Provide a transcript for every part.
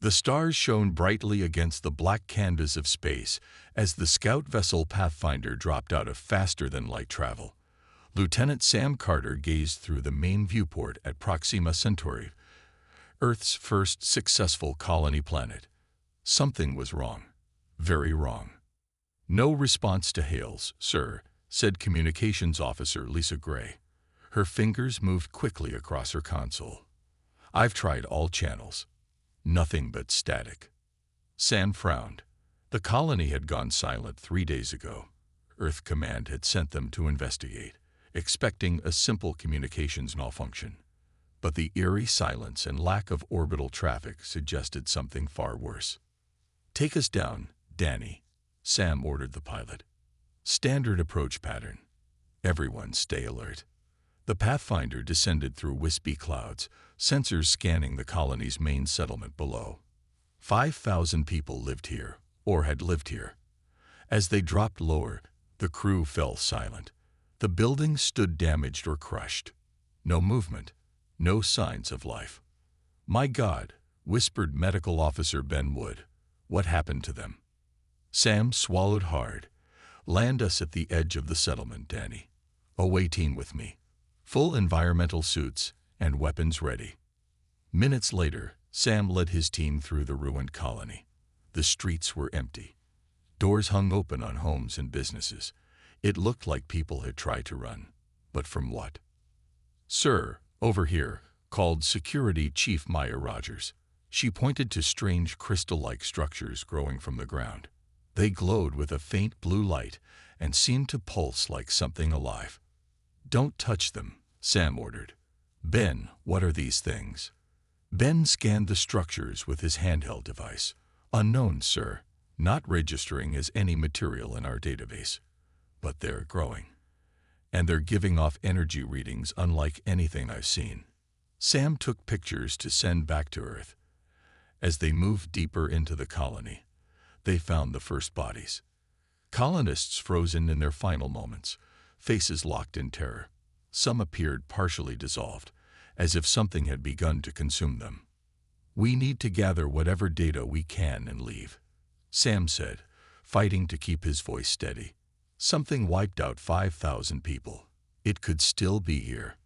The stars shone brightly against the black canvas of space as the scout vessel Pathfinder dropped out of faster-than-light travel. Lieutenant Sam Carter gazed through the main viewport at Proxima Centauri, Earth's first successful colony planet. Something was wrong. Very wrong. "No response to hails, sir," said Communications Officer Lisa Gray. Her fingers moved quickly across her console. "I've tried all channels. Nothing but static." Sam frowned. The colony had gone silent 3 days ago. Earth Command had sent them to investigate, expecting a simple communications malfunction. But the eerie silence and lack of orbital traffic suggested something far worse. "Take us down, Danny," Sam ordered the pilot. "Standard approach pattern. Everyone stay alert." The Pathfinder descended through wispy clouds, sensors scanning the colony's main settlement below. 5,000 people lived here, or had lived here. As they dropped lower, the crew fell silent. The buildings stood damaged or crushed. No movement, no signs of life. "My God," whispered Medical Officer Ben Wood. "What happened to them?" Sam swallowed hard. "Land us at the edge of the settlement, Danny. Away team with me. Full environmental suits and weapons ready." Minutes later, Sam led his team through the ruined colony. The streets were empty. Doors hung open on homes and businesses. It looked like people had tried to run. But from what? "Sir, over here," called Security Chief Maya Rogers. She pointed to strange crystal-like structures growing from the ground. They glowed with a faint blue light and seemed to pulse like something alive. "Don't touch them," Sam ordered. "Ben, what are these things?" Ben scanned the structures with his handheld device. "Unknown, sir. Not registering as any material in our database. But they're growing. And they're giving off energy readings unlike anything I've seen." Sam took pictures to send back to Earth. As they moved deeper into the colony, they found the first bodies. Colonists frozen in their final moments, faces locked in terror. Some appeared partially dissolved, as if something had begun to consume them. "We need to gather whatever data we can and leave," Sam said, fighting to keep his voice steady. "Something wiped out 5,000 people. It could still be here."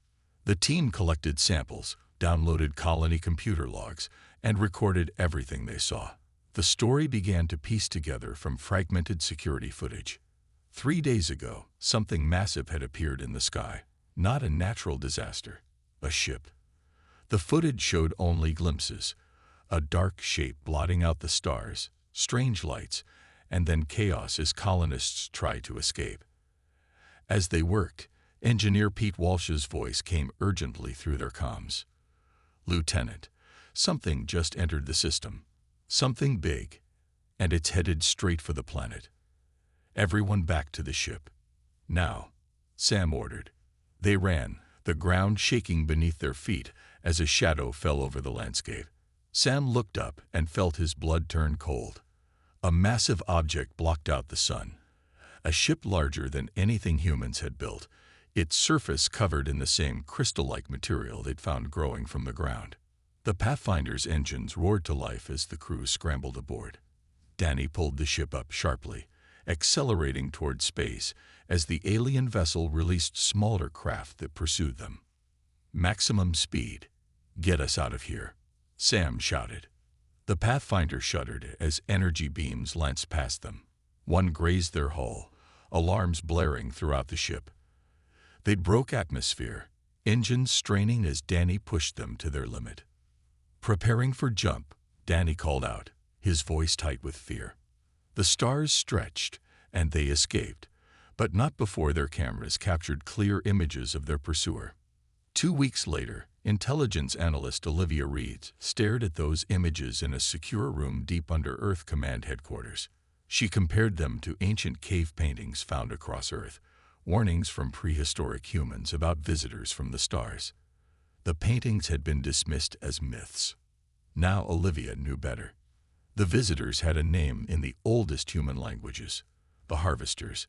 The team collected samples, downloaded colony computer logs, and recorded everything they saw. The story began to piece together from fragmented security footage. 3 days ago, something massive had appeared in the sky. Not a natural disaster, a ship. The footage showed only glimpses, a dark shape blotting out the stars, strange lights, and then chaos as colonists tried to escape. As they worked, Engineer Pete Walsh's voice came urgently through their comms. "Lieutenant, something just entered the system. Something big, and it's headed straight for the planet. Everyone back to the ship. Now," Sam ordered. They ran, the ground shaking beneath their feet as a shadow fell over the landscape. Sam looked up and felt his blood turn cold. A massive object blocked out the sun. A ship larger than anything humans had built, its surface covered in the same crystal-like material they'd found growing from the ground. The Pathfinder's engines roared to life as the crew scrambled aboard. Danny pulled the ship up sharply, accelerating toward space as the alien vessel released smaller craft that pursued them. "Maximum speed. Get us out of here," Sam shouted. The Pathfinder shuddered as energy beams lanced past them. One grazed their hull, alarms blaring throughout the ship. They broke atmosphere, engines straining as Danny pushed them to their limit. "Preparing for jump," Danny called out, his voice tight with fear. The stars stretched, and they escaped, but not before their cameras captured clear images of their pursuer. 2 weeks later, intelligence analyst Olivia Reed stared at those images in a secure room deep under Earth Command headquarters. She compared them to ancient cave paintings found across Earth, warnings from prehistoric humans about visitors from the stars. The paintings had been dismissed as myths. Now Olivia knew better. The visitors had a name in the oldest human languages, the Harvesters,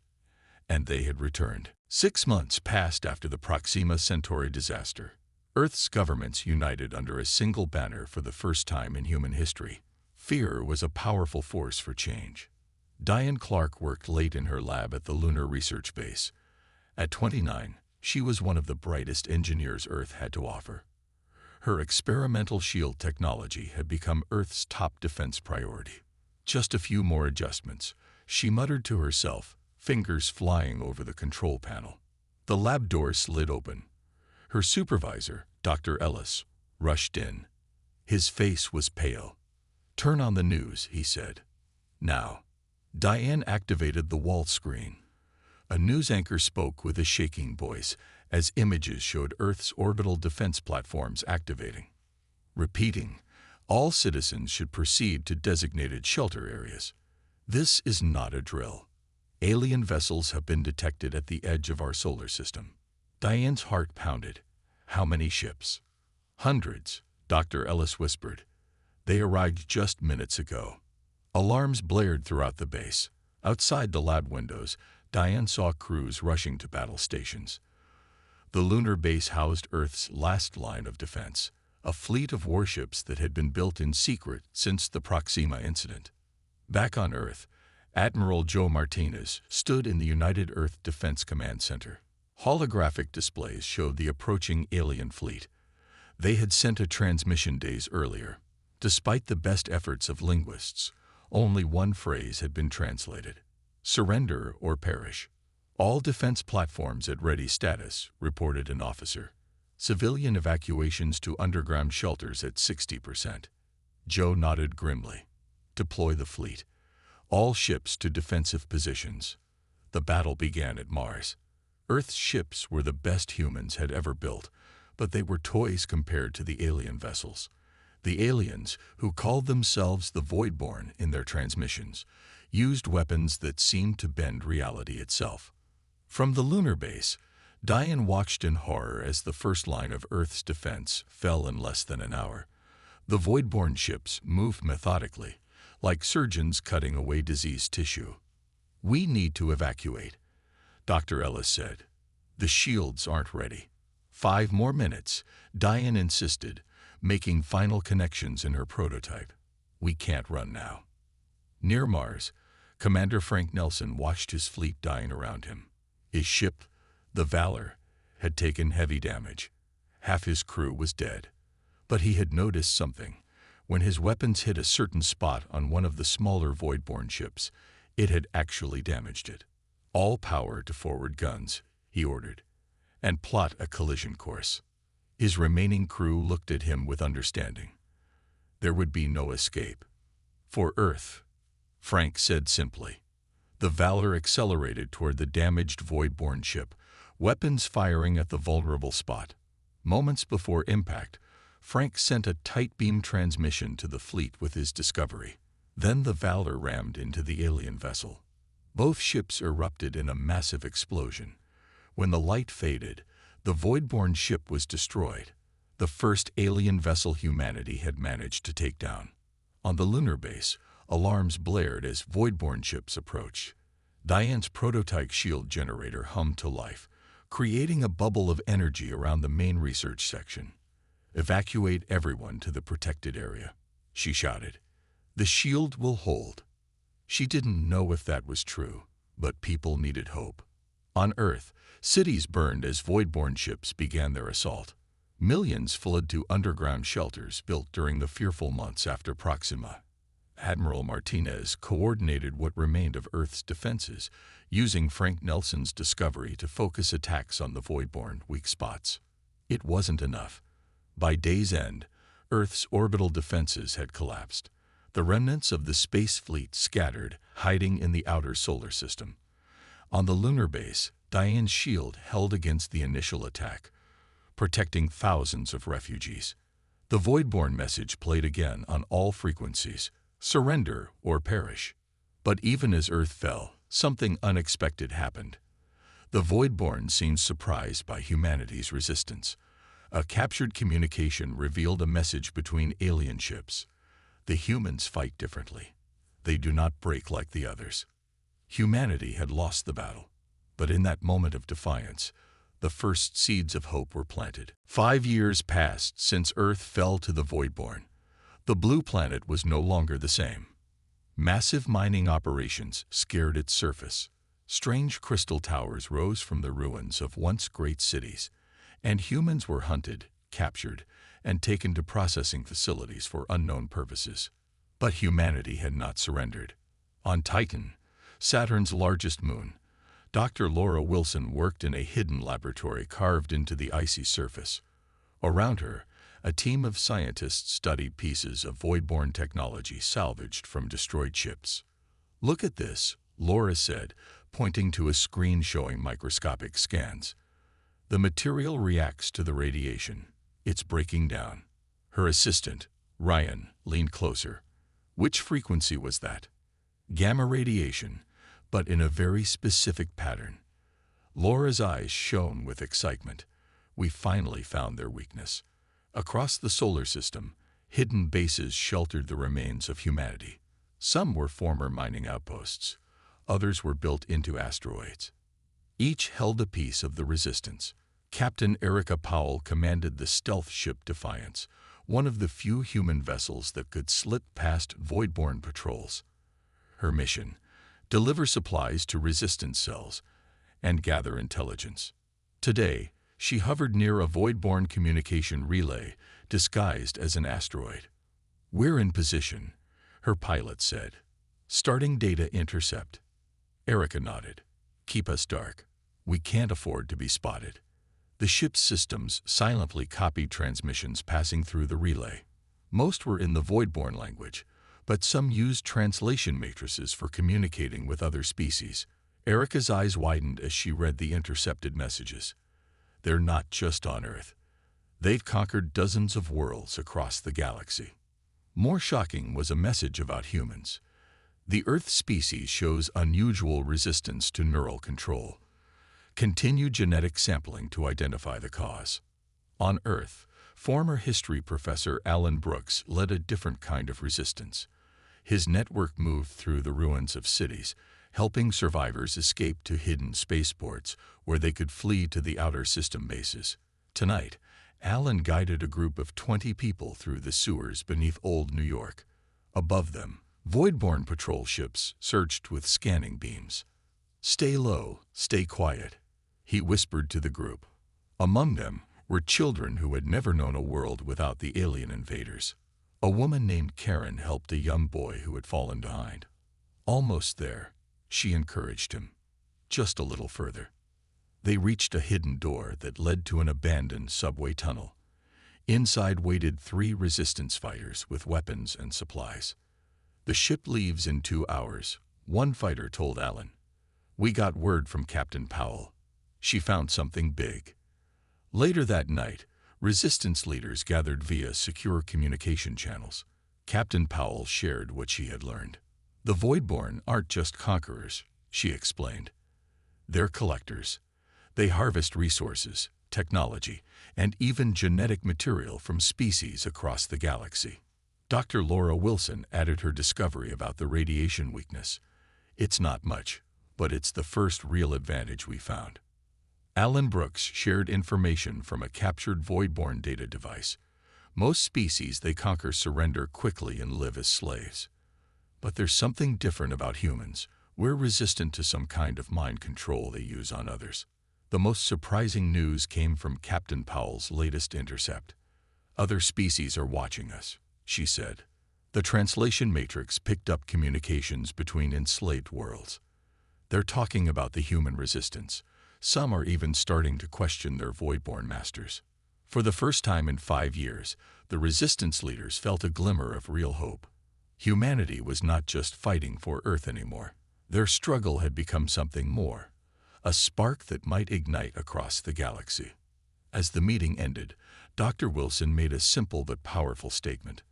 and they had returned. 6 months passed after the Proxima Centauri disaster. Earth's governments united under a single banner for the first time in human history. Fear was a powerful force for change. Diane Clark worked late in her lab at the Lunar Research Base. At 29, she was one of the brightest engineers Earth had to offer. Her experimental shield technology had become Earth's top defense priority. Just a few more adjustments, she muttered to herself, fingers flying over the control panel. The lab door slid open. Her supervisor, Dr. Ellis, rushed in. His face was pale. "Turn on the news," he said. "Now." Diane activated the wall screen. A news anchor spoke with a shaking voice as images showed Earth's orbital defense platforms activating. Repeating, all citizens should proceed to designated shelter areas. This is not a drill. Alien vessels have been detected at the edge of our solar system. Diane's heart pounded. How many ships? Hundreds, Dr. Ellis whispered. They arrived just minutes ago. Alarms blared throughout the base. Outside the lab windows, Diane saw crews rushing to battle stations. The lunar base housed Earth's last line of defense, a fleet of warships that had been built in secret since the Proxima incident. Back on Earth, Admiral Joe Martinez stood in the United Earth Defense Command Center. Holographic displays showed the approaching alien fleet. They had sent a transmission days earlier. Despite the best efforts of linguists, only one phrase had been translated: surrender or perish. All defense platforms at ready status, reported an officer. Civilian evacuations to underground shelters at 60%. Joe nodded grimly. Deploy the fleet. All ships to defensive positions. The battle began at Mars. Earth's ships were the best humans had ever built, but they were toys compared to the alien vessels. The aliens, who called themselves the Voidborn in their transmissions, used weapons that seemed to bend reality itself. From the lunar base, Diane watched in horror as the first line of Earth's defense fell in less than an hour. The Voidborn ships moved methodically, like surgeons cutting away diseased tissue. "We need to evacuate," Dr. Ellis said. "The shields aren't ready." 5 more minutes, Diane insisted, making final connections in her prototype. "We can't run now." Near Mars, Commander Frank Nelson watched his fleet dying around him. His ship, the Valor, had taken heavy damage. Half his crew was dead. But he had noticed something. When his weapons hit a certain spot on one of the smaller Voidborn ships, it had actually damaged it. "All power to forward guns," he ordered, "and plot a collision course." His remaining crew looked at him with understanding. There would be no escape. "For Earth," Frank said simply. The Valor accelerated toward the damaged Voidborn ship, weapons firing at the vulnerable spot. Moments before impact, Frank sent a tight beam transmission to the fleet with his discovery. Then the Valor rammed into the alien vessel. Both ships erupted in a massive explosion. When the light faded, the Voidborn ship was destroyed, the first alien vessel humanity had managed to take down. On the lunar base, alarms blared as Voidborn ships approached. Diane's prototype shield generator hummed to life, creating a bubble of energy around the main research section. "Evacuate everyone to the protected area," she shouted. "The shield will hold." She didn't know if that was true, but people needed hope. On Earth, cities burned as Voidborn ships began their assault. Millions fled to underground shelters built during the fearful months after Proxima. Admiral Martinez coordinated what remained of Earth's defenses, using Frank Nelson's discovery to focus attacks on the Voidborn weak spots. It wasn't enough. By day's end, Earth's orbital defenses had collapsed. The remnants of the space fleet scattered, hiding in the outer solar system. On the lunar base, Diane's shield held against the initial attack, protecting thousands of refugees. The Voidborn message played again on all frequencies: surrender or perish. But even as Earth fell, something unexpected happened. The Voidborn seemed surprised by humanity's resistance. A captured communication revealed a message between alien ships. "The humans fight differently. They do not break like the others." Humanity had lost the battle, but in that moment of defiance, the first seeds of hope were planted. 5 years passed since Earth fell to the Voidborn. The blue planet was no longer the same. Massive mining operations scared its surface. Strange crystal towers rose from the ruins of once great cities, and humans were hunted, captured, and taken to processing facilities for unknown purposes. But humanity had not surrendered. On Titan, Saturn's largest moon, Dr. Laura Wilson worked in a hidden laboratory carved into the icy surface. Around her, a team of scientists studied pieces of void-borne technology salvaged from destroyed ships. "Look at this," Laura said, pointing to a screen showing microscopic scans. "The material reacts to the radiation. It's breaking down." Her assistant, Ryan, leaned closer. "Which frequency was that?" "Gamma radiation, but in a very specific pattern." Laura's eyes shone with excitement. "We finally found their weakness." Across the solar system, hidden bases sheltered the remains of humanity. Some were former mining outposts. Others were built into asteroids. Each held a piece of the resistance. Captain Erica Powell commanded the stealth ship Defiance, one of the few human vessels that could slip past void-borne patrols. Her mission: deliver supplies to resistance cells and gather intelligence. Today, she hovered near a void-borne communication relay disguised as an asteroid. "We're in position," her pilot said. "Starting data intercept." Erica nodded. "Keep us dark. We can't afford to be spotted." The ship's systems silently copied transmissions passing through the relay. Most were in the void-borne language, but some used translation matrices for communicating with other species. Erica's eyes widened as she read the intercepted messages. "They're not just on Earth. They've conquered dozens of worlds across the galaxy." More shocking was a message about humans. "The Earth species shows unusual resistance to neural control. Continue genetic sampling to identify the cause." On Earth, former history professor Alan Brooks led a different kind of resistance. His network moved through the ruins of cities, helping survivors escape to hidden spaceports where they could flee to the outer system bases. Tonight, Alan guided a group of 20 people through the sewers beneath old New York. Above them, void-borne patrol ships searched with scanning beams. "Stay low, stay quiet," he whispered to the group. Among them were children who had never known a world without the alien invaders. A woman named Karen helped a young boy who had fallen behind. "Almost there," she encouraged him. "Just a little further." They reached a hidden door that led to an abandoned subway tunnel. Inside waited 3 resistance fighters with weapons and supplies. "The ship leaves in 2 hours, one fighter told Alan. "We got word from Captain Powell. She found something big." Later that night, resistance leaders gathered via secure communication channels. Captain Powell shared what she had learned. "The Voidborn aren't just conquerors," she explained. "They're collectors. They harvest resources, technology, and even genetic material from species across the galaxy." Dr. Laura Wilson added her discovery about the radiation weakness. "It's not much, but it's the first real advantage we found." Alan Brooks shared information from a captured void-borne data device. "Most species they conquer surrender quickly and live as slaves. But there's something different about humans. We're resistant to some kind of mind control they use on others." The most surprising news came from Captain Powell's latest intercept. "Other species are watching us," she said. The translation matrix picked up communications between enslaved worlds. "They're talking about the human resistance. Some are even starting to question their void-borne masters." For the first time in 5 years, the resistance leaders felt a glimmer of real hope. Humanity was not just fighting for Earth anymore. Their struggle had become something more, a spark that might ignite across the galaxy. As the meeting ended, Dr. Wilson made a simple but powerful statement.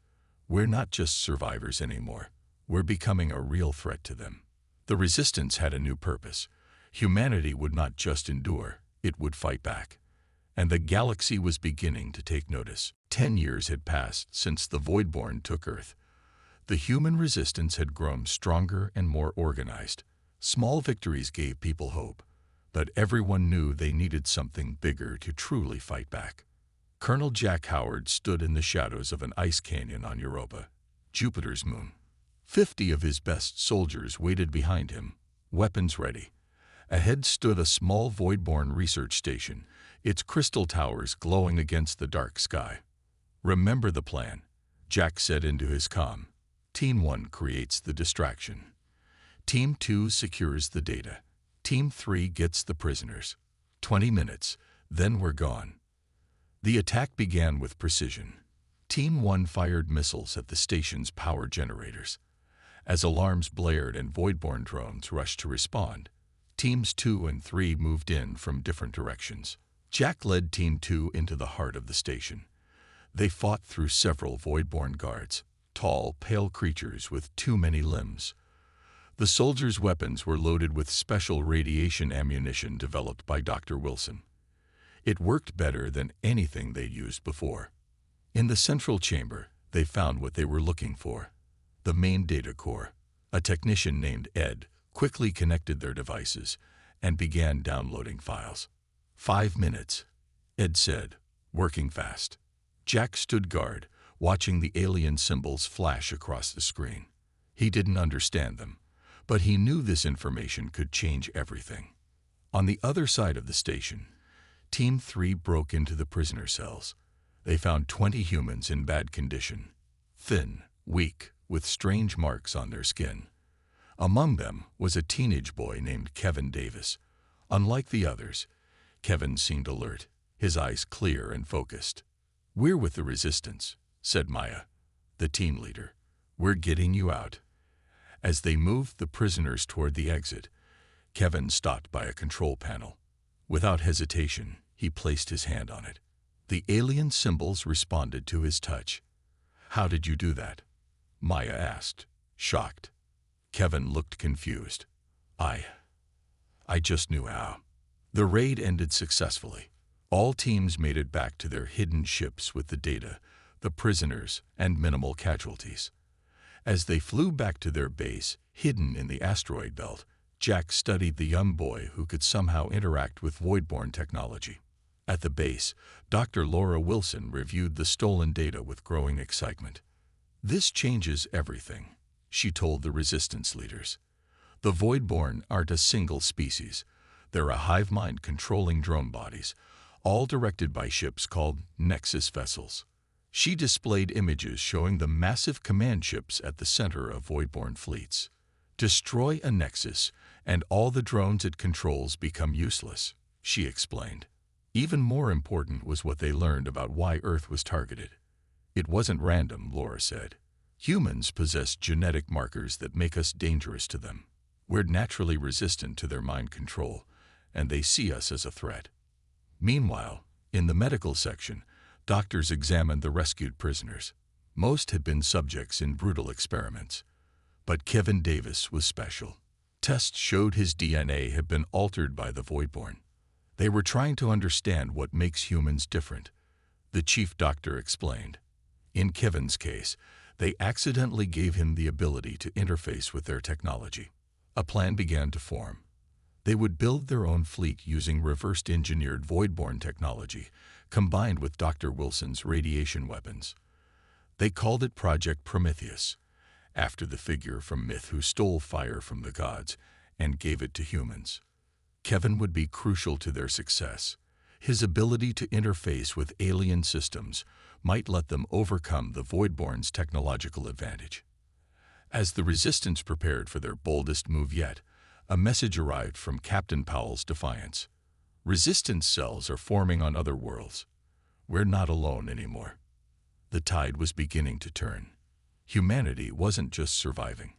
"We're not just survivors anymore. We're becoming a real threat to them." The resistance had a new purpose. Humanity would not just endure, it would fight back. And the galaxy was beginning to take notice. 10 years had passed since the Voidborn took Earth. The human resistance had grown stronger and more organized. Small victories gave people hope, but everyone knew they needed something bigger to truly fight back. Colonel Jack Howard stood in the shadows of an ice canyon on Europa, Jupiter's moon. 50 of his best soldiers waited behind him, weapons ready. Ahead stood a small void-born research station, its crystal towers glowing against the dark sky. "Remember the plan," Jack said into his comm. "Team 1 creates the distraction. Team 2 secures the data. Team 3 gets the prisoners. 20 minutes, then we're gone." The attack began with precision. Team 1 fired missiles at the station's power generators. As alarms blared and void-born drones rushed to respond, Teams 2 and 3 moved in from different directions. Jack led Team 2 into the heart of the station. They fought through several void-born guards, tall, pale creatures with too many limbs. The soldiers' weapons were loaded with special radiation ammunition developed by Dr. Wilson. It worked better than anything they'd used before. In the central chamber, they found what they were looking for: the main data core. A technician named Ed quickly connected their devices and began downloading files. 5 minutes, Ed said, working fast. Jack stood guard, watching the alien symbols flash across the screen. He didn't understand them, but he knew this information could change everything. On the other side of the station, Team 3 broke into the prisoner cells. They found 20 humans in bad condition, thin, weak, with strange marks on their skin. Among them was a teenage boy named Kevin Davis. Unlike the others, Kevin seemed alert, his eyes clear and focused. "We're with the Resistance," said Maya, the team leader. "We're getting you out." As they moved the prisoners toward the exit, Kevin stopped by a control panel. Without hesitation, he placed his hand on it. The alien symbols responded to his touch. "How did you do that?" Maya asked, shocked. Kevin looked confused. I just knew how." The raid ended successfully. All teams made it back to their hidden ships with the data, the prisoners, and minimal casualties. As they flew back to their base, hidden in the asteroid belt, Jack studied the young boy who could somehow interact with void-born technology. At the base, Dr. Laura Wilson reviewed the stolen data with growing excitement. "This changes everything," she told the Resistance leaders. "The void-born aren't a single species. They're a hive mind controlling drone bodies, all directed by ships called Nexus vessels." She displayed images showing the massive command ships at the center of void-born fleets. "Destroy a Nexus, and all the drones it controls become useless," she explained. Even more important was what they learned about why Earth was targeted. "It wasn't random," Laura said. "Humans possess genetic markers that make us dangerous to them. We're naturally resistant to their mind control, and they see us as a threat." Meanwhile, in the medical section, doctors examined the rescued prisoners. Most had been subjects in brutal experiments. But Kevin Davis was special. Tests showed his DNA had been altered by the voidborn. They were trying to understand what makes humans different, the chief doctor explained. In Kevin's case, they accidentally gave him the ability to interface with their technology. A plan began to form. They would build their own fleet using reversed-engineered voidborn technology, combined with Dr. Wilson's radiation weapons. They called it Project Prometheus, after the figure from myth who stole fire from the gods and gave it to humans. Kevin would be crucial to their success. His ability to interface with alien systems might let them overcome the Voidborn's technological advantage. As the Resistance prepared for their boldest move yet, a message arrived from Captain Powell's Defiance. "Resistance cells are forming on other worlds. We're not alone anymore." The tide was beginning to turn. Humanity wasn't just surviving.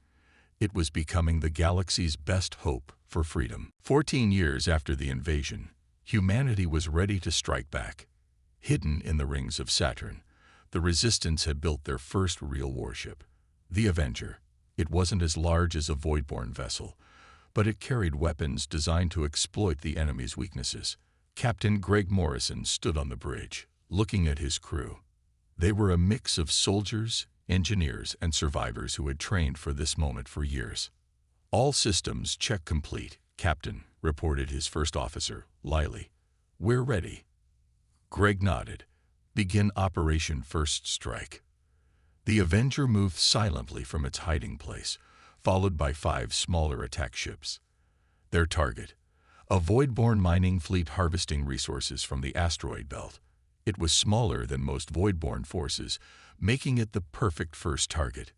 It was becoming the galaxy's best hope for freedom. 14 years after the invasion, humanity was ready to strike back. Hidden in the rings of Saturn, the Resistance had built their first real warship, the Avenger. It wasn't as large as a Voidborn vessel, but it carried weapons designed to exploit the enemy's weaknesses. Captain Greg Morrison stood on the bridge, looking at his crew. They were a mix of soldiers, engineers, and survivors who had trained for this moment for years. "All systems check complete, Captain," reported his first officer, Liley. "We're ready." Greg nodded. Begin Operation First Strike. The Avenger moved silently from its hiding place, followed by 5 smaller attack ships. Their target: a void-born mining fleet harvesting resources from the asteroid belt. It was smaller than most void-born forces, making it the perfect first target.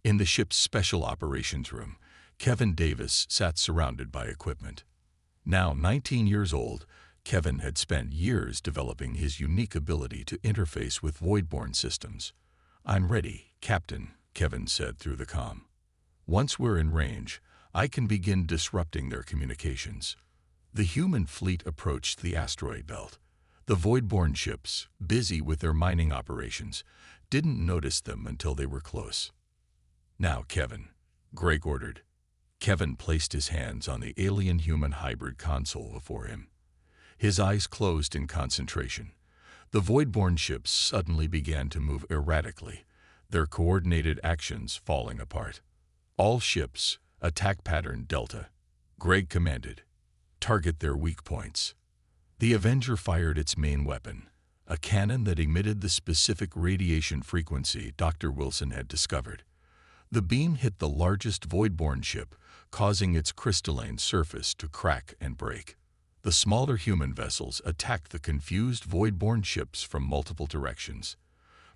In the ship's special operations room, Kevin Davis sat surrounded by equipment. Now 19 years old, Kevin had spent years developing his unique ability to interface with void-born systems. "I'm ready, Captain," Kevin said through the comm. "Once we're in range, I can begin disrupting their communications." The human fleet approached the asteroid belt. The void-born ships, busy with their mining operations, didn't notice them until they were close. "Now, Kevin," Greg ordered. Kevin placed his hands on the alien-human hybrid console before him. His eyes closed in concentration. The void-born ships suddenly began to move erratically, their coordinated actions falling apart. "All ships, attack pattern Delta," Greg commanded. "Target their weak points." The Avenger fired its main weapon, a cannon that emitted the specific radiation frequency Dr. Wilson had discovered. The beam hit the largest void-born ship, causing its crystalline surface to crack and break. The smaller human vessels attacked the confused void-born ships from multiple directions.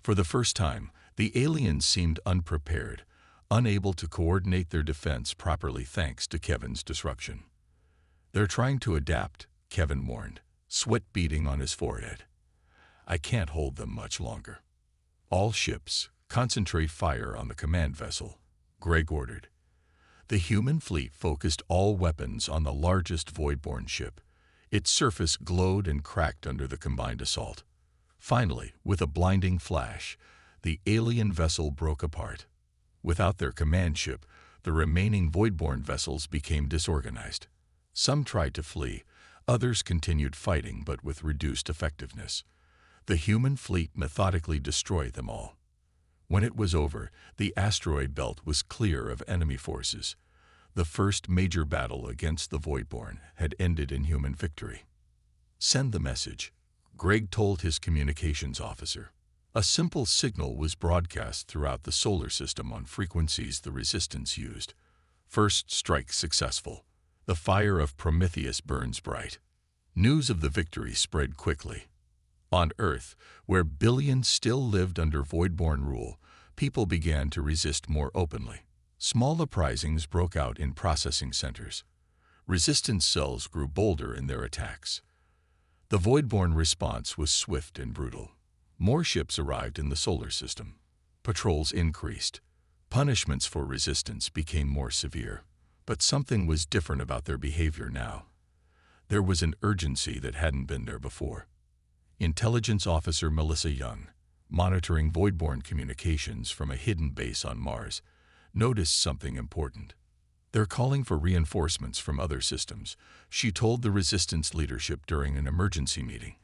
For the first time, the aliens seemed unprepared, unable to coordinate their defense properly thanks to Kevin's disruption. "They're trying to adapt," Kevin warned, sweat beading on his forehead. "I can't hold them much longer." "All ships, concentrate fire on the command vessel," Greg ordered. The human fleet focused all weapons on the largest void-born ship. Its surface glowed and cracked under the combined assault. Finally, with a blinding flash, the alien vessel broke apart. Without their command ship, the remaining void-born vessels became disorganized. Some tried to flee, others continued fighting but with reduced effectiveness. The human fleet methodically destroyed them all. When it was over, the asteroid belt was clear of enemy forces. The first major battle against the Voidborn had ended in human victory. "Send the message," Greg told his communications officer. A simple signal was broadcast throughout the solar system on frequencies the Resistance used. "First strike successful. The fire of Prometheus burns bright." News of the victory spread quickly. On Earth, where billions still lived under Voidborn rule, people began to resist more openly. Small uprisings broke out in processing centers. Resistance cells grew bolder in their attacks. The Voidborn response was swift and brutal. More ships arrived in the solar system. Patrols increased. Punishments for resistance became more severe. But something was different about their behavior now. There was an urgency that hadn't been there before. Intelligence Officer Melissa Young, monitoring Voidborn communications from a hidden base on Mars, noticed something important. "They're calling for reinforcements from other systems," she told the Resistance leadership during an emergency meeting.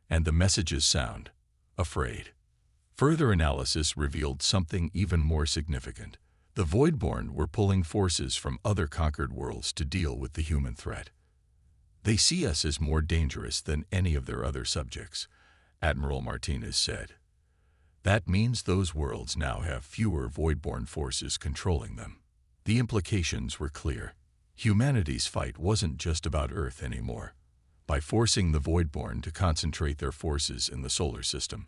And the messages sound: afraid. Further analysis revealed something even more significant. The Voidborn were pulling forces from other conquered worlds to deal with the human threat. "They see us as more dangerous than any of their other subjects," Admiral Martinez said. "That means those worlds now have fewer Voidborn forces controlling them." The implications were clear. Humanity's fight wasn't just about Earth anymore. By forcing the Voidborn to concentrate their forces in the solar system,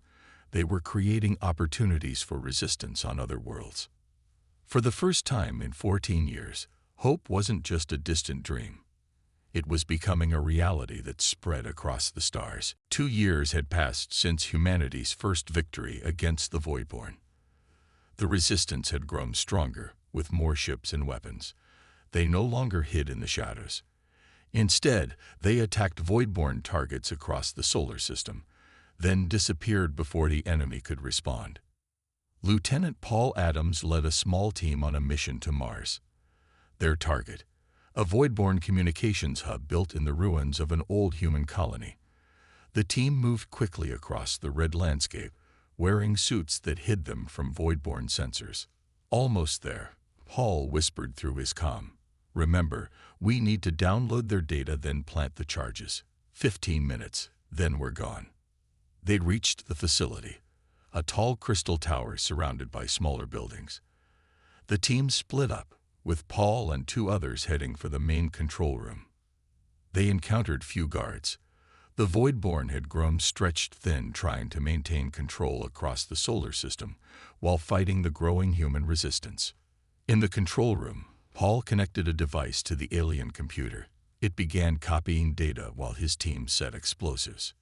they were creating opportunities for resistance on other worlds. For the first time in 14 years, hope wasn't just a distant dream. It was becoming a reality that spread across the stars. 2 years had passed since humanity's first victory against the Voidborn. The Resistance had grown stronger, with more ships and weapons. They no longer hid in the shadows. Instead, they attacked Voidborn targets across the solar system, then disappeared before the enemy could respond. Lieutenant Paul Adams led a small team on a mission to Mars. Their target: a Voidborn communications hub built in the ruins of an old human colony. The team moved quickly across the red landscape, wearing suits that hid them from Voidborn sensors. Almost there, Paul whispered through his comm. "Remember, we need to download their data, then plant the charges. 15 minutes, then we're gone." They'd reached the facility, a tall crystal tower surrounded by smaller buildings. The team split up, with Paul and two others heading for the main control room. They encountered few guards. The Voidborn had grown stretched thin trying to maintain control across the solar system while fighting the growing human resistance. In the control room, Paul connected a device to the alien computer. It began copying data while his team set explosives.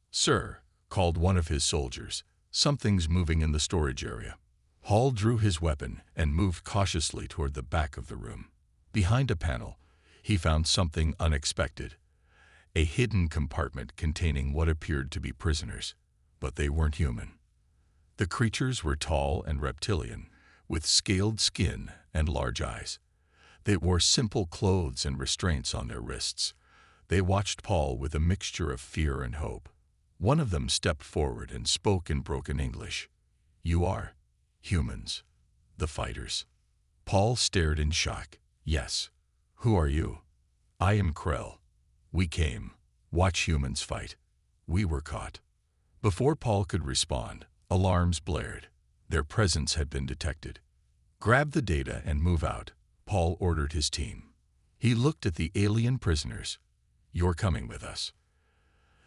"Sir," called one of his soldiers, "something's moving in the storage area." Paul drew his weapon and moved cautiously toward the back of the room. Behind a panel, he found something unexpected. A hidden compartment containing what appeared to be prisoners, but they weren't human. The creatures were tall and reptilian, with scaled skin and large eyes. They wore simple clothes and restraints on their wrists. They watched Paul with a mixture of fear and hope. One of them stepped forward and spoke in broken English. "You are humans, the fighters." Paul stared in shock. "Yes. Who are you?" "I am Krell. We came. Watch humans fight. We were caught." Before Paul could respond, alarms blared. Their presence had been detected. "Grab the data and move out," Paul ordered his team. He looked at the alien prisoners. "You're coming with us."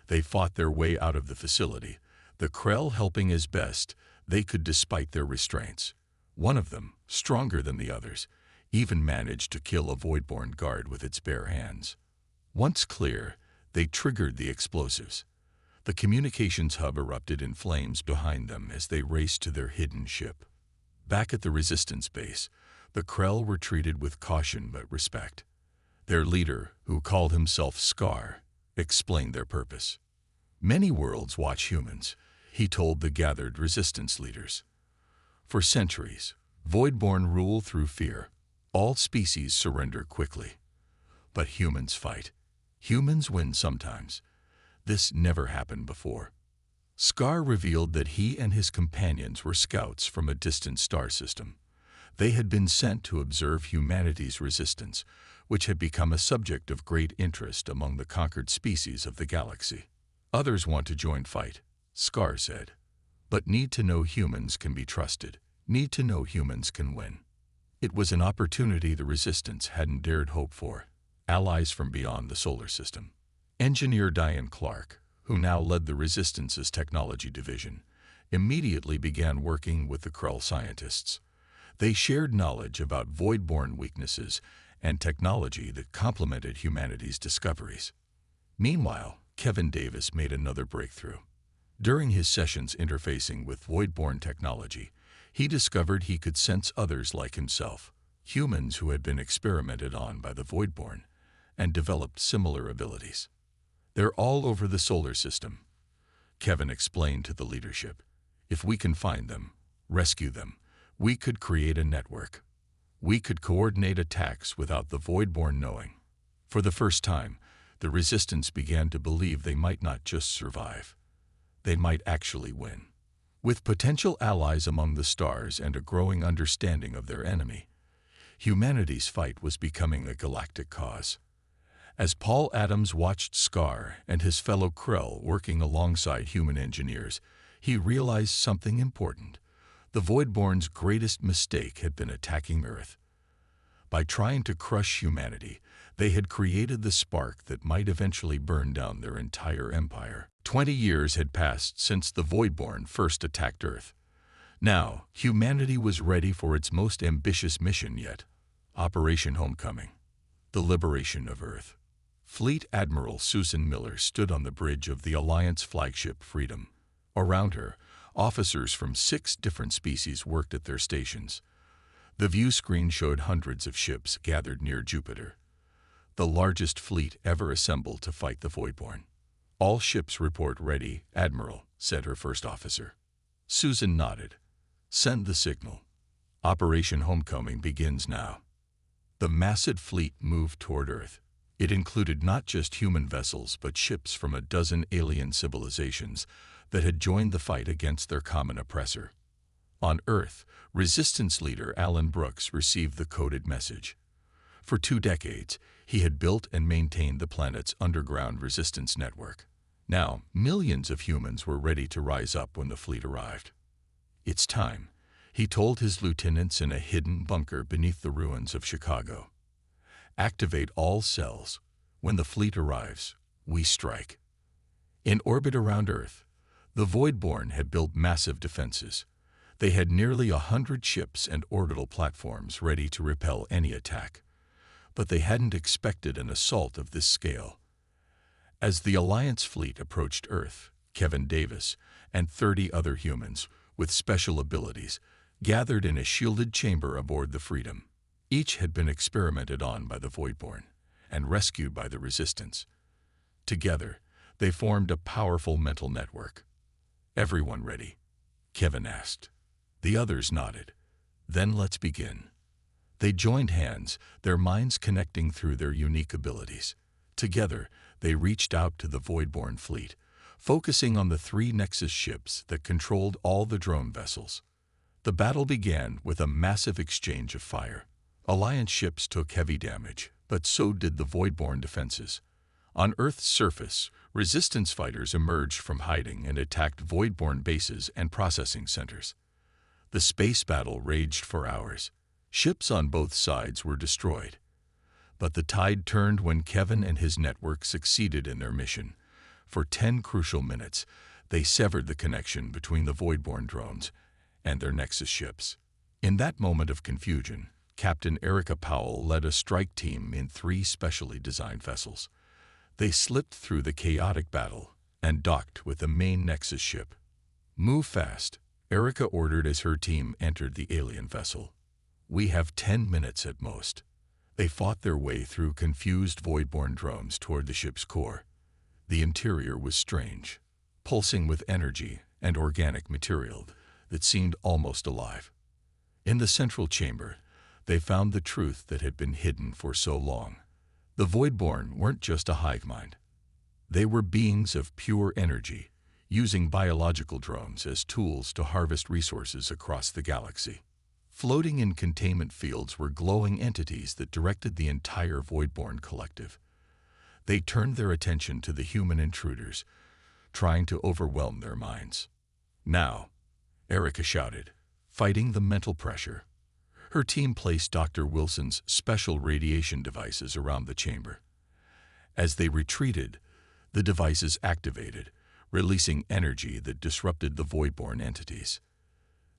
They fought their way out of the facility, the Krell helping as best they could despite their restraints. One of them, stronger than the others, even managed to kill a Voidborn guard with its bare hands. Once clear, they triggered the explosives. The communications hub erupted in flames behind them as they raced to their hidden ship. Back at the Resistance base, the Krell were treated with caution but respect. Their leader, who called himself Scar, explained their purpose. "Many worlds watch humans," he told the gathered Resistance leaders. "For centuries, Voidborn rule through fear. All species surrender quickly. But humans fight. Humans win sometimes. This never happened before." Scar revealed that he and his companions were scouts from a distant star system. They had been sent to observe humanity's resistance, which had become a subject of great interest among the conquered species of the galaxy. "Others want to join fight," Scar said, "but need to know humans can be trusted, need to know humans can win." It was an opportunity the Resistance hadn't dared hope for. Allies from beyond the solar system. Engineer Diane Clark, who now led the Resistance's technology division, immediately began working with the Krell scientists. They shared knowledge about Voidborn weaknesses and technology that complemented humanity's discoveries. Meanwhile, Kevin Davis made another breakthrough. During his sessions interfacing with Voidborn technology, he discovered he could sense others like himself, humans who had been experimented on by the Voidborn, and developed similar abilities. "They're all over the solar system," Kevin explained to the leadership. "If we can find them, rescue them, we could create a network. We could coordinate attacks without the Voidborn knowing." For the first time, the Resistance began to believe they might not just survive. They might actually win. With potential allies among the stars and a growing understanding of their enemy, humanity's fight was becoming a galactic cause. As Paul Adams watched Scar and his fellow Krell working alongside human engineers, he realized something important. The Voidborn's greatest mistake had been attacking Earth. By trying to crush humanity, they had created the spark that might eventually burn down their entire empire. 20 years had passed since the Voidborn first attacked Earth. Now, humanity was ready for its most ambitious mission yet, Operation Homecoming, the liberation of Earth. Fleet Admiral Susan Miller stood on the bridge of the Alliance flagship Freedom. Around her, officers from 6 different species worked at their stations. The view screen showed hundreds of ships gathered near Jupiter, the largest fleet ever assembled to fight the Voidborn. "All ships report ready, Admiral," said her first officer. Susan nodded. "Send the signal. Operation Homecoming begins now." The massive fleet moved toward Earth. It included not just human vessels but ships from a dozen alien civilizations that had joined the fight against their common oppressor. On Earth, Resistance leader Alan Brooks received the coded message. For 2 decades, he had built and maintained the planet's underground resistance network. Now, millions of humans were ready to rise up when the fleet arrived. "It's time," he told his lieutenants in a hidden bunker beneath the ruins of Chicago. "Activate all cells. When the fleet arrives, we strike." In orbit around Earth, the Voidborn had built massive defenses. They had nearly 100 ships and orbital platforms ready to repel any attack. But they hadn't expected an assault of this scale. As the Alliance fleet approached Earth, Kevin Davis and 30 other humans with special abilities gathered in a shielded chamber aboard the Freedom. Each had been experimented on by the Voidborn and rescued by the Resistance. Together, they formed a powerful mental network. "Everyone ready?" Kevin asked. The others nodded. "Then let's begin." They joined hands, their minds connecting through their unique abilities. Together, they reached out to the Voidborn fleet, focusing on the 3 Nexus ships that controlled all the drone vessels. The battle began with a massive exchange of fire. Alliance ships took heavy damage, but so did the Voidborn defenses. On Earth's surface, Resistance fighters emerged from hiding and attacked Voidborn bases and processing centers. The space battle raged for hours. Ships on both sides were destroyed. But the tide turned when Kevin and his network succeeded in their mission. For 10 crucial minutes, they severed the connection between the Voidborn drones and their Nexus ships. In that moment of confusion, Captain Erica Powell led a strike team in 3 specially designed vessels. They slipped through the chaotic battle and docked with the main Nexus ship. "Move fast," Erica ordered as her team entered the alien vessel. "We have 10 minutes at most." They fought their way through confused Voidborn drones toward the ship's core. The interior was strange, pulsing with energy and organic material that seemed almost alive. In the central chamber, they found the truth that had been hidden for so long. The Voidborn weren't just a hive mind. They were beings of pure energy, using biological drones as tools to harvest resources across the galaxy. Floating in containment fields were glowing entities that directed the entire Voidborn collective. They turned their attention to the human intruders, trying to overwhelm their minds. "Now," Erica shouted, fighting the mental pressure. Her team placed Dr. Wilson's special radiation devices around the chamber. As they retreated, the devices activated, releasing energy that disrupted the Voidborn entities.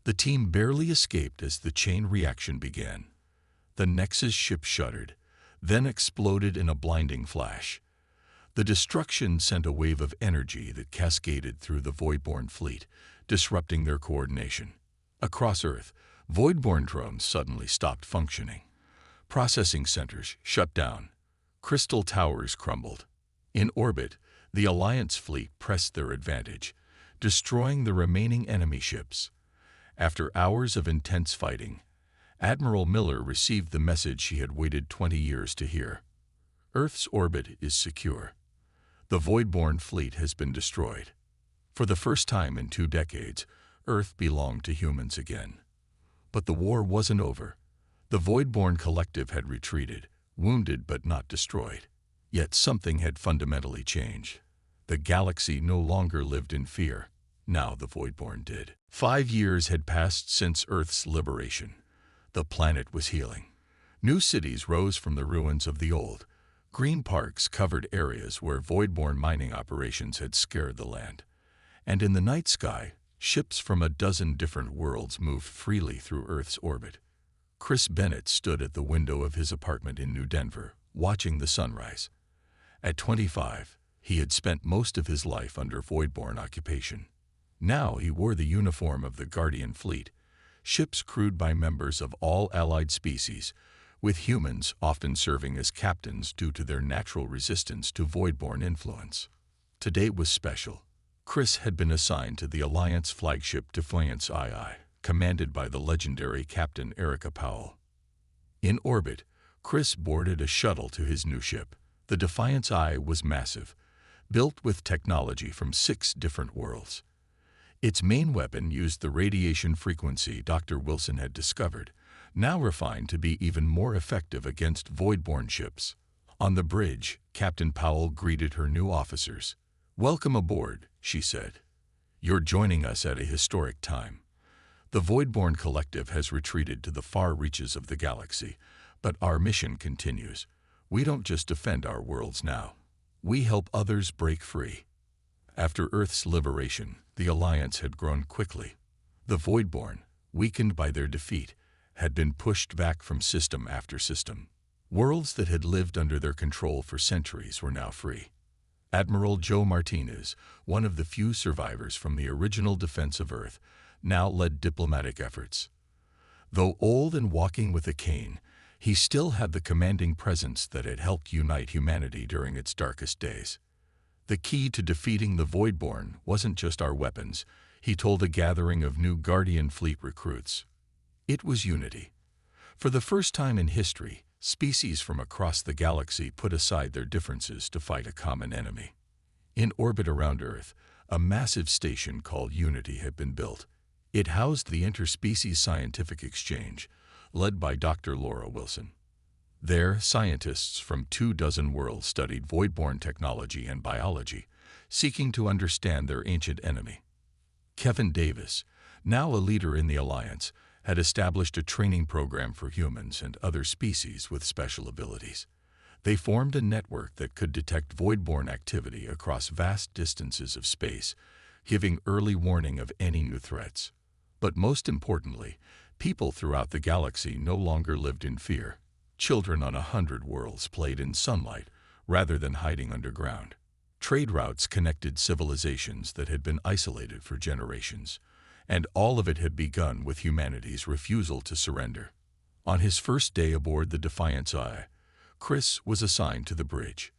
The team barely escaped as the chain reaction began. The Nexus ship shuddered, then exploded in a blinding flash. The destruction sent a wave of energy that cascaded through the Voidborn fleet, disrupting their coordination. Across Earth, Voidborn drones suddenly stopped functioning. Processing centers shut down. Crystal towers crumbled. In orbit, the Alliance fleet pressed their advantage, destroying the remaining enemy ships. After hours of intense fighting, Admiral Miller received the message she had waited 20 years to hear. Earth's orbit is secure. The Voidborn fleet has been destroyed. For the first time in 2 decades, Earth belonged to humans again. But the war wasn't over. The Voidborn collective had retreated, wounded but not destroyed. Yet something had fundamentally changed. The galaxy no longer lived in fear. Now the Voidborn did. 5 years had passed since Earth's liberation. The planet was healing. New cities rose from the ruins of the old. Green parks covered areas where Voidborn mining operations had scared the land. And in the night sky, ships from a dozen different worlds moved freely through Earth's orbit. Chris Bennett stood at the window of his apartment in New Denver, watching the sunrise. At 25, he had spent most of his life under Voidborn occupation. Now he wore the uniform of the Guardian Fleet, ships crewed by members of all allied species, with humans often serving as captains due to their natural resistance to Voidborn influence. Today was special. Chris had been assigned to the Alliance flagship Defiance II, commanded by the legendary Captain Erica Powell. In orbit, Chris boarded a shuttle to his new ship. The Defiance I was massive, built with technology from 6 different worlds. Its main weapon used the radiation frequency Dr. Wilson had discovered, now refined to be even more effective against Voidborn ships. On the bridge, Captain Powell greeted her new officers. "Welcome aboard," she said. "You're joining us at a historic time. The Voidborn Collective has retreated to the far reaches of the galaxy, but our mission continues. We don't just defend our worlds now. We help others break free." After Earth's liberation, the Alliance had grown quickly. The Voidborn, weakened by their defeat, had been pushed back from system after system. Worlds that had lived under their control for centuries were now free. Admiral Joe Martinez, one of the few survivors from the original defense of Earth, now led diplomatic efforts. Though old and walking with a cane, he still had the commanding presence that had helped unite humanity during its darkest days. The key to defeating the Voidborn wasn't just our weapons, he told a gathering of new Guardian Fleet recruits. It was unity. For the first time in history, species from across the galaxy put aside their differences to fight a common enemy. In orbit around Earth, a massive station called Unity had been built. It housed the Interspecies Scientific Exchange, led by Dr. Laura Wilson. There, scientists from 24 worlds studied Voidborn technology and biology, seeking to understand their ancient enemy. Kevin Davis, now a leader in the Alliance, had established a training program for humans and other species with special abilities. They formed a network that could detect Voidborn activity across vast distances of space, giving early warning of any new threats. But most importantly, people throughout the galaxy no longer lived in fear. Children on 100 worlds played in sunlight rather than hiding underground. Trade routes connected civilizations that had been isolated for generations, and all of it had begun with humanity's refusal to surrender. On his first day aboard the Defiance I, Chris was assigned to the bridge.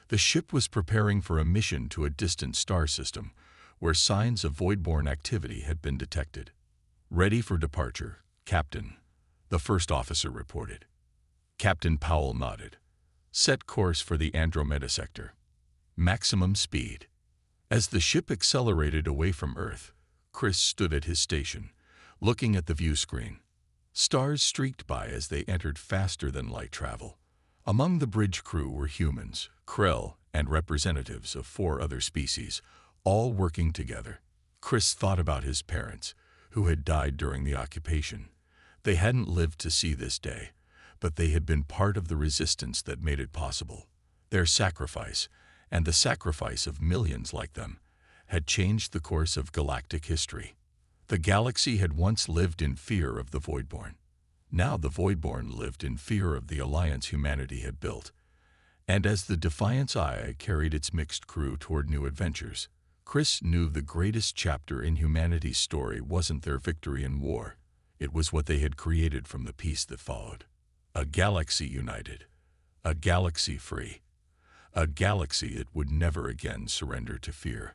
The ship was preparing for a mission to a distant star system where signs of Voidborn activity had been detected. "Ready for departure, Captain," the first officer reported. Captain Powell nodded. "Set course for the Andromeda sector. Maximum speed." As the ship accelerated away from Earth, Chris stood at his station, looking at the view screen. Stars streaked by as they entered faster than light travel. Among the bridge crew were humans, Krell, and representatives of 4 other species, all working together. Chris thought about his parents, who had died during the occupation. They hadn't lived to see this day, but they had been part of the resistance that made it possible. Their sacrifice, and the sacrifice of millions like them, had changed the course of galactic history. The galaxy had once lived in fear of the Voidborn. Now the Voidborn lived in fear of the alliance humanity had built. And as the Defiance I carried its mixed crew toward new adventures, Chris knew the greatest chapter in humanity's story wasn't their victory in war. It was what they had created from the peace that followed. A galaxy united. A galaxy free. A galaxy that would never again surrender to fear.